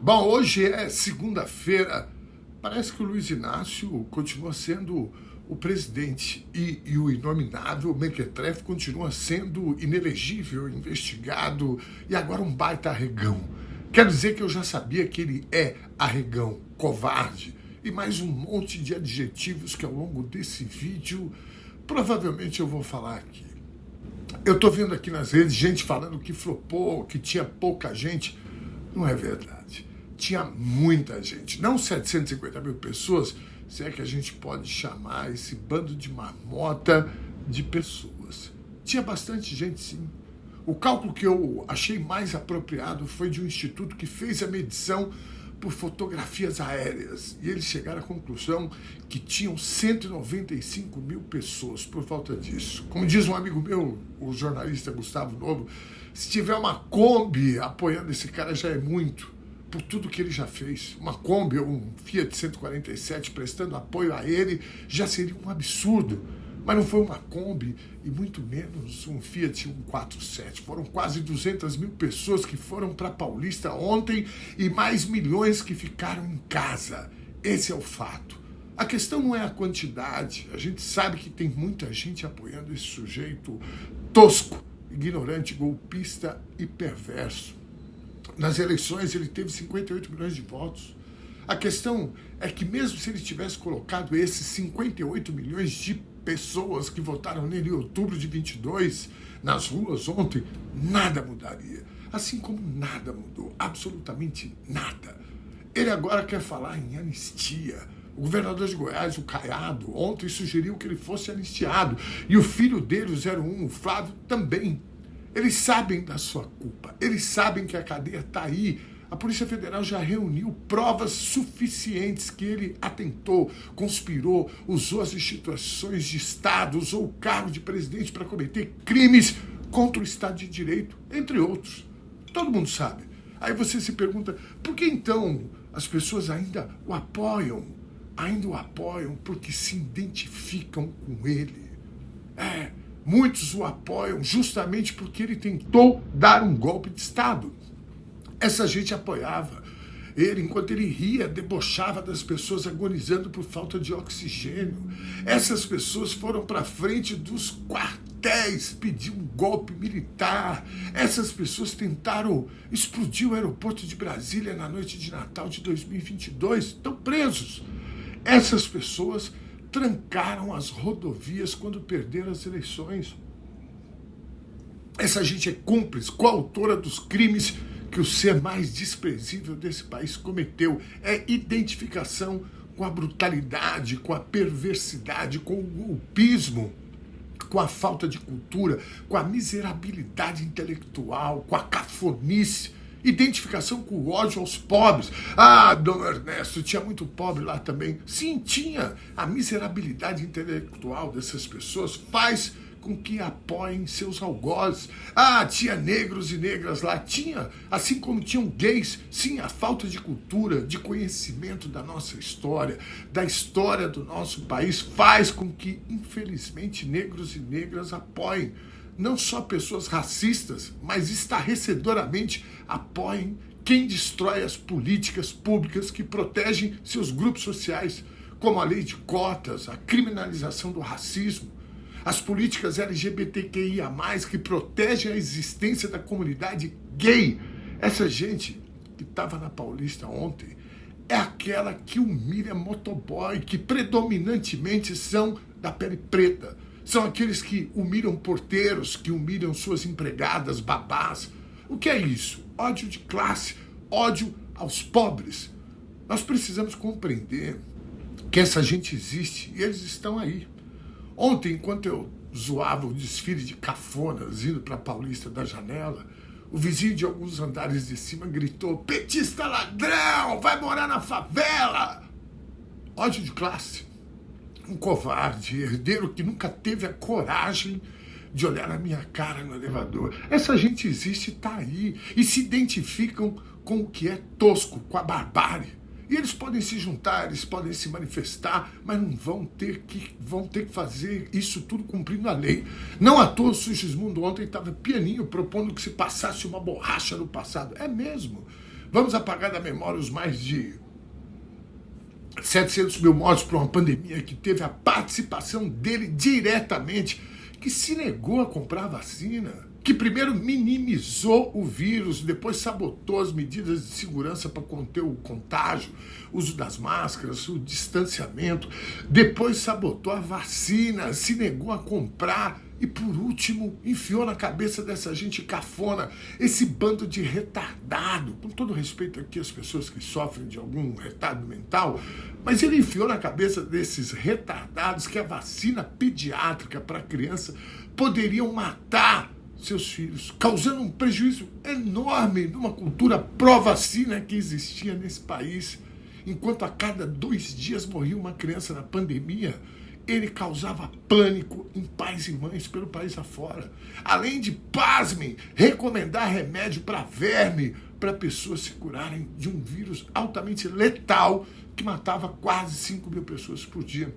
Bom, hoje é segunda-feira. Parece que o Luiz Inácio continua sendo o presidente e o inominável Mequetrefe continua sendo inelegível, investigado e agora um baita arregão. Quero dizer que eu já sabia que ele é arregão, covarde e mais um monte de adjetivos que ao longo desse vídeo provavelmente eu vou falar aqui. Eu tô vendo aqui nas redes gente falando que flopou, que tinha pouca gente. Não é verdade. Tinha muita gente, não 750 mil pessoas, se é que a gente pode chamar esse bando de marmota de pessoas. Tinha bastante gente, sim. O cálculo que eu achei mais apropriado foi de um instituto que fez a medição por fotografias aéreas. E eles chegaram à conclusão que tinham 195 mil pessoas por volta disso. Como diz um amigo meu, o jornalista Gustavo Novo, se tiver uma Kombi apoiando esse cara já é muito, por tudo que ele já fez. Uma Kombi ou um Fiat 147 prestando apoio a ele já seria um absurdo. Mas não foi uma Kombi e muito menos um Fiat 147. Foram quase 200 mil pessoas que foram para Paulista ontem e mais milhões que ficaram em casa. Esse é o fato. A questão não é a quantidade. A gente sabe que tem muita gente apoiando esse sujeito tosco, ignorante, golpista e perverso. Nas eleições ele teve 58 milhões de votos. A questão é que mesmo se ele tivesse colocado esses 58 milhões de pessoas que votaram nele em outubro de 22 nas ruas ontem, nada mudaria. Assim como nada mudou, absolutamente nada. Ele agora quer falar em anistia. O governador de Goiás, o Caiado, ontem sugeriu que ele fosse anistiado. E o filho dele, o 01, o Flávio, também. Eles sabem da sua culpa. Eles sabem que a cadeia está aí. A Polícia Federal já reuniu provas suficientes que ele atentou, conspirou, usou as instituições de Estado, usou o cargo de presidente para cometer crimes contra o Estado de Direito, entre outros. Todo mundo sabe. Aí você se pergunta, por que então as pessoas ainda o apoiam? Ainda o apoiam porque se identificam com ele. Muitos o apoiam justamente porque ele tentou dar um golpe de Estado. Essa gente apoiava ele enquanto ele ria, debochava das pessoas agonizando por falta de oxigênio. Essas pessoas foram para frente dos quartéis pedir um golpe militar. Essas pessoas tentaram explodir o aeroporto de Brasília na noite de Natal de 2022. Estão presos. Essas pessoas trancaram as rodovias quando perderam as eleições. Essa gente é cúmplice, coautora dos crimes que o ser mais desprezível desse país cometeu. É identificação com a brutalidade, com a perversidade, com o golpismo, com a falta de cultura, com a miserabilidade intelectual, com a cafonice. Identificação com o ódio aos pobres. Dom Ernesto, tinha muito pobre lá também. Sim, tinha. A miserabilidade intelectual dessas pessoas faz com que apoiem seus algozes. Tinha negros e negras lá. Tinha, assim como tinham gays. Sim, a falta de cultura, de conhecimento da nossa história, da história do nosso país, faz com que, infelizmente, negros e negras apoiem não só pessoas racistas, mas estarrecedoramente apoiem quem destrói as políticas públicas que protegem seus grupos sociais, como a lei de cotas, a criminalização do racismo, as políticas LGBTQIA+, que protegem a existência da comunidade gay. Essa gente que estava na Paulista ontem é aquela que humilha motoboy, que predominantemente são da pele preta. São aqueles que humilham porteiros, que humilham suas empregadas, babás. O que é isso? Ódio de classe, ódio aos pobres. Nós precisamos compreender que essa gente existe e eles estão aí. Ontem, enquanto eu zoava o desfile de cafonas indo para a Paulista da janela, o vizinho de alguns andares de cima gritou: petista ladrão, vai morar na favela! Ódio de classe. Um covarde, herdeiro que nunca teve a coragem de olhar na minha cara no elevador. Essa gente existe e está aí. E se identificam com o que é tosco, com a barbárie. E eles podem se juntar, eles podem se manifestar, mas não vão ter que fazer isso tudo cumprindo a lei. Não à toa o Sigismundo ontem estava pianinho propondo que se passasse uma borracha no passado. É mesmo. Vamos apagar da memória os mais de 700 mil mortos por uma pandemia que teve a participação dele diretamente, que se negou a comprar vacina, que primeiro minimizou o vírus, depois sabotou as medidas de segurança para conter o contágio, uso das máscaras, o distanciamento, depois sabotou a vacina, se negou a comprar e, por último, enfiou na cabeça dessa gente cafona, esse bando de retardado, com todo respeito aqui às pessoas que sofrem de algum retardo mental, mas ele enfiou na cabeça desses retardados que a vacina pediátrica para criança poderiam matar seus filhos, causando um prejuízo enorme numa cultura pró-vacina que existia nesse país. Enquanto a cada 2 dias morria uma criança na pandemia, ele causava pânico em pais e mães pelo país afora. Além de, pasmem, recomendar remédio para verme, para pessoas se curarem de um vírus altamente letal que matava quase 5 mil pessoas por dia.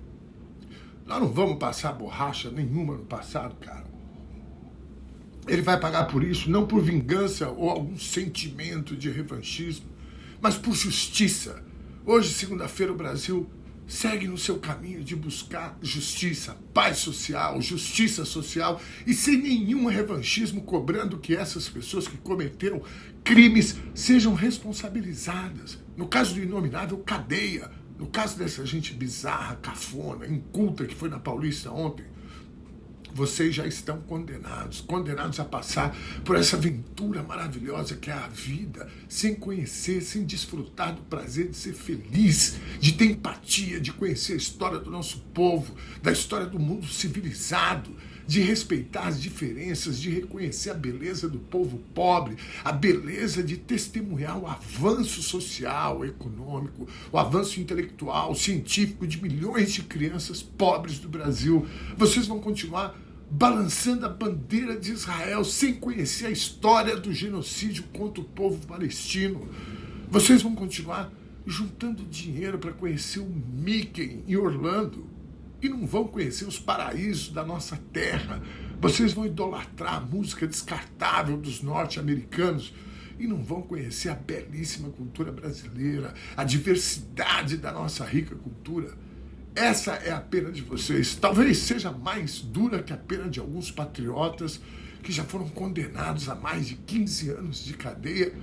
Nós não vamos passar borracha nenhuma no passado, cara. Ele vai pagar por isso, não por vingança ou algum sentimento de revanchismo, mas por justiça. Hoje, segunda-feira, o Brasil segue no seu caminho de buscar justiça, paz social, justiça social e sem nenhum revanchismo, cobrando que essas pessoas que cometeram crimes sejam responsabilizadas. No caso do inominável, cadeia. No caso dessa gente bizarra, cafona, inculta que foi na Paulista ontem, vocês já estão condenados a passar por essa aventura maravilhosa que é a vida, sem conhecer, sem desfrutar do prazer de ser feliz, de ter empatia, de conhecer a história do nosso povo, da história do mundo civilizado, de respeitar as diferenças, de reconhecer a beleza do povo pobre, a beleza de testemunhar o avanço social, econômico, o avanço intelectual, científico de milhões de crianças pobres do Brasil. Vocês vão continuar balançando a bandeira de Israel sem conhecer a história do genocídio contra o povo palestino. Vocês vão continuar juntando dinheiro para conhecer o Mickey em Orlando e não vão conhecer os paraísos da nossa terra. Vocês vão idolatrar a música descartável dos norte-americanos e não vão conhecer a belíssima cultura brasileira, a diversidade da nossa rica cultura. Essa é a pena de vocês. Talvez seja mais dura que a pena de alguns patriotas que já foram condenados a mais de 15 anos de cadeia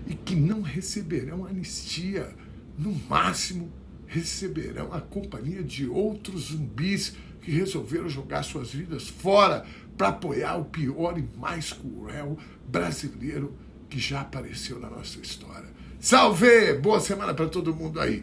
e que não receberão anistia. No máximo, receberão a companhia de outros zumbis que resolveram jogar suas vidas fora para apoiar o pior e mais cruel brasileiro que já apareceu na nossa história. Salve! Boa semana para todo mundo aí!